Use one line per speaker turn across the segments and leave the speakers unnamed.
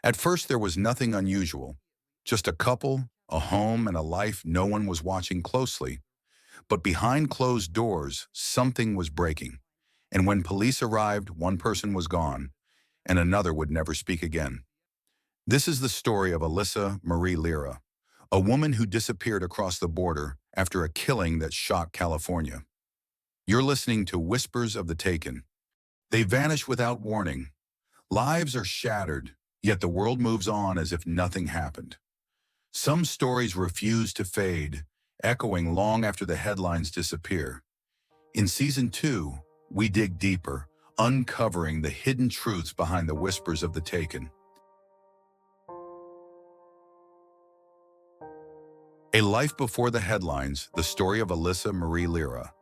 At first, there was nothing unusual, just a couple, a home, and a life no one was watching closely. But behind closed doors, something was breaking. And when police arrived, one person was gone, and another would never speak again. This is the story of Alyssa Marie Lira, a woman who disappeared across the border after a killing that shocked California. You're listening to Whispers of the Taken. They vanish without warning. Lives are shattered, yet the world moves on as if nothing happened. Some stories refuse to fade, echoing long after the headlines disappear. In Season 2, we dig deeper, uncovering the hidden truths behind the whispers of the taken. A Life Before the Headlines, the story of Alyssa Marie Lira.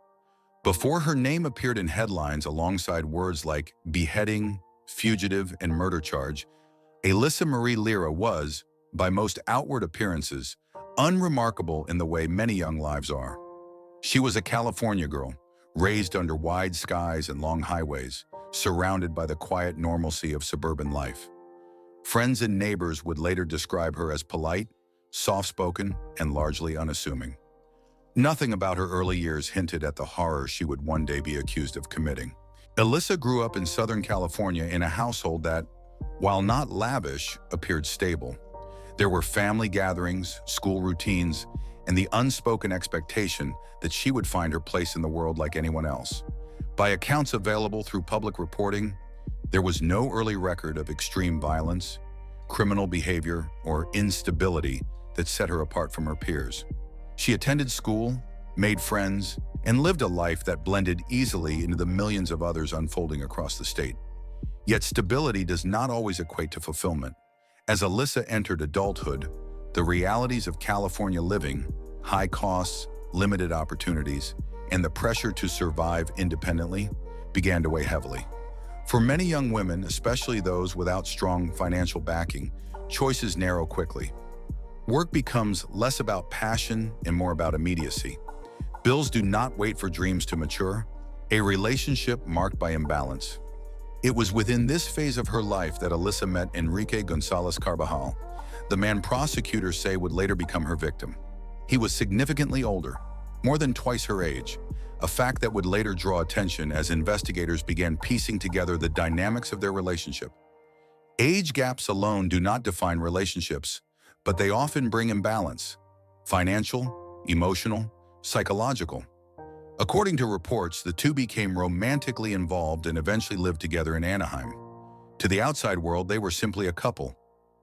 Before her name appeared in headlines alongside words like beheading, fugitive, and murder charge, Alyssa Marie Lira was, by most outward appearances, unremarkable in the way many young lives are. She was a California girl, raised under wide skies and long highways, surrounded by the quiet normalcy of suburban life. Friends and neighbors would later describe her as polite, soft-spoken, and largely unassuming. Nothing about her early years hinted at the horror she would one day be accused of committing. Alyssa grew up in Southern California in a household that, while not lavish, appeared stable. There were family gatherings, school routines, and the unspoken expectation that she would find her place in the world like anyone else. By accounts available through public reporting, there was no early record of extreme violence, criminal behavior, or instability that set her apart from her peers. She attended school, made friends, and lived a life that blended easily into the millions of others unfolding across the state. Yet stability does not always equate to fulfillment. As Alyssa entered adulthood, the realities of California living, high costs, limited opportunities, and the pressure to survive independently began to weigh heavily. For many young women, especially those without strong financial backing, choices narrow quickly. Work becomes less about passion and more about immediacy. Bills do not wait for dreams to mature, a relationship marked by imbalance. It was within this phase of her life that Alyssa met Enrique Gonzalez Carbajal, the man prosecutors say would later become her victim. He was significantly older, more than twice her age, a fact that would later draw attention as investigators began piecing together the dynamics of their relationship. Age gaps alone do not define relationships, but they often bring imbalance: financial, emotional, psychological. According to reports, the two became romantically involved and eventually lived together in Anaheim. To the outside world, they were simply a couple,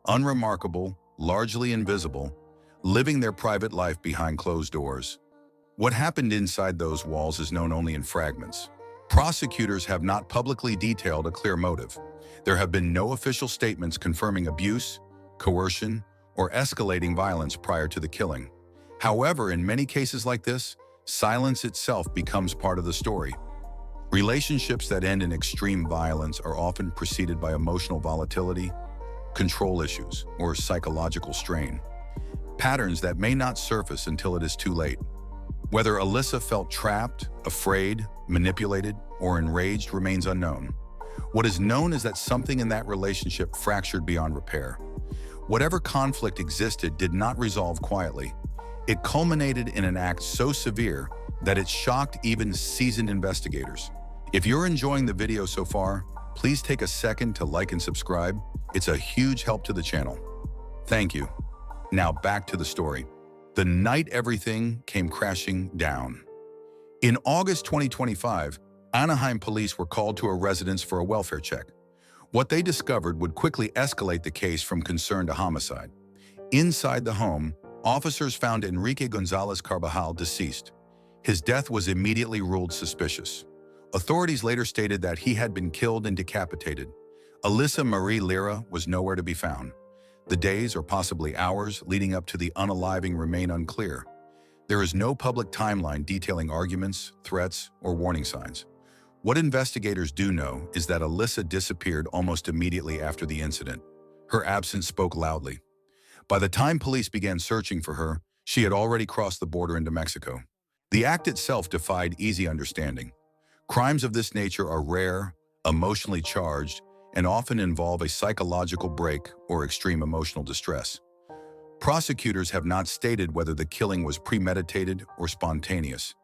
unremarkable, largely invisible, living their private life behind closed doors. What happened inside those walls is known only in fragments. Prosecutors have not publicly detailed a clear motive. There have been no official statements confirming abuse, coercion, or escalating violence prior to the killing. However, in many cases like this, silence itself becomes part of the story. Relationships that end in extreme violence are often preceded by emotional volatility, control issues, or psychological strain. Patterns that may not surface until it is too late. Whether Alyssa felt trapped, afraid, manipulated, or enraged remains unknown. What is known is that something in that relationship fractured beyond repair. Whatever conflict existed did not resolve quietly. It culminated in an act so severe that it shocked even seasoned investigators. If you're enjoying the video so far, please take a second to like and subscribe. It's a huge help to the channel. Thank you. Now back to the story. The night everything came crashing down. In August 2025, Anaheim police were called to a residence for a welfare check. What they discovered would quickly escalate the case from concern to homicide. Inside the home, officers found Enrique Gonzalez Carbajal deceased. His death was immediately ruled suspicious. Authorities later stated that he had been killed and decapitated. Alyssa Marie Lira was nowhere to be found. The days, or possibly hours, leading up to the unaliving remain unclear. There is no public timeline detailing arguments, threats, or warning signs. What investigators do know is that Alyssa disappeared almost immediately after the incident. Her absence spoke loudly. By the time police began searching for her, she had already crossed the border into Mexico. The act itself defied easy understanding. Crimes of this nature are rare, emotionally charged, and often involve a psychological break or extreme emotional distress. Prosecutors have not stated whether the killing was premeditated or spontaneous.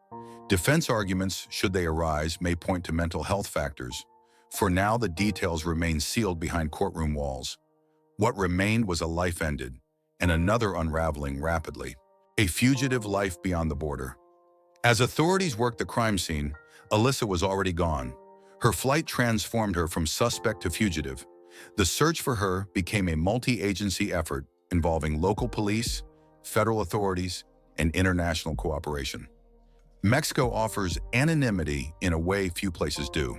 Defense arguments, should they arise, may point to mental health factors. For now, the details remain sealed behind courtroom walls. What remained was a life ended, and another unraveling rapidly. A fugitive life beyond the border. As authorities worked the crime scene, Alyssa was already gone. Her flight transformed her from suspect to fugitive. The search for her became a multi-agency effort involving local police, federal authorities, and international cooperation. Mexico offers anonymity in a way few places do.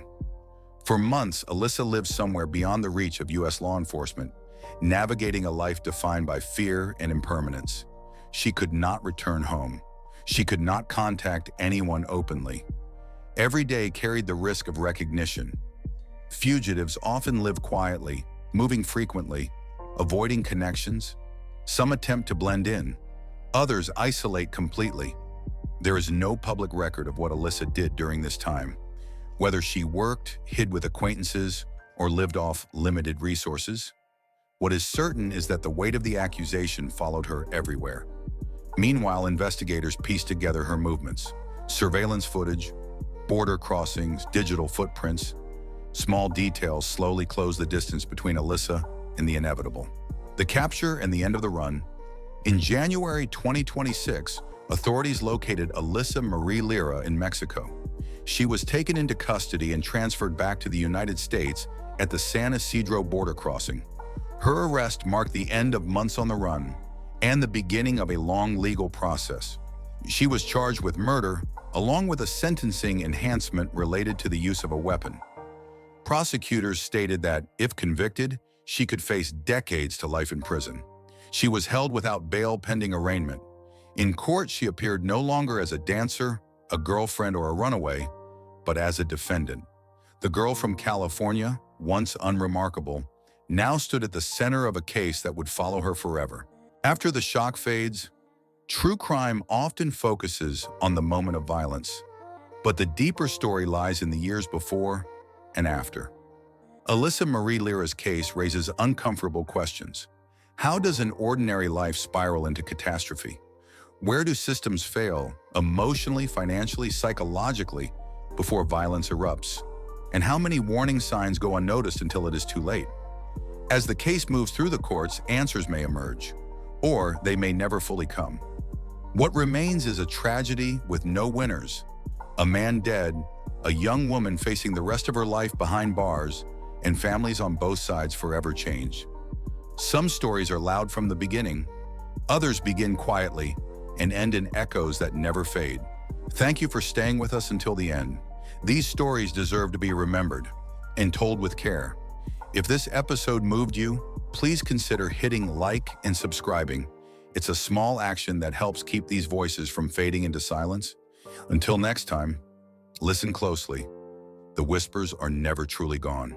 For months, Alyssa lived somewhere beyond the reach of U.S. law enforcement, navigating a life defined by fear and impermanence. She could not return home. She could not contact anyone openly. Every day carried the risk of recognition. Fugitives often live quietly, moving frequently, avoiding connections. Some attempt to blend in. Others isolate completely. There is no public record of what Alyssa did during this time. Whether she worked, hid with acquaintances, or lived off limited resources. What is certain is that the weight of the accusation followed her everywhere. Meanwhile, investigators pieced together her movements. Surveillance footage, border crossings, digital footprints. Small details slowly closed the distance between Alyssa and the inevitable. The capture and the end of the run. In January 2026, authorities located Alyssa Marie Lira in Mexico. She was taken into custody and transferred back to the United States at the San Isidro border crossing. Her arrest marked the end of months on the run and the beginning of a long legal process. She was charged with murder, along with a sentencing enhancement related to the use of a weapon. Prosecutors stated that, if convicted, she could face decades to life in prison. She was held without bail pending arraignment. In court, she appeared no longer as a dancer, a girlfriend, or a runaway, but as a defendant. The girl from California, once unremarkable, now stood at the center of a case that would follow her forever. After the shock fades, true crime often focuses on the moment of violence, but the deeper story lies in the years before and after. Alyssa Marie Lira's case raises uncomfortable questions. How does an ordinary life spiral into catastrophe? Where do systems fail, emotionally, financially, psychologically, before violence erupts? And how many warning signs go unnoticed until it is too late? As the case moves through the courts, answers may emerge, or they may never fully come. What remains is a tragedy with no winners. A man dead, a young woman facing the rest of her life behind bars, and families on both sides forever changed. Some stories are loud from the beginning. Others begin quietly and end in echoes that never fade. Thank you for staying with us until the end. These stories deserve to be remembered and told with care. If this episode moved you, please consider hitting like and subscribing. It's a small action that helps keep these voices from fading into silence. Until next time, listen closely. The whispers are never truly gone.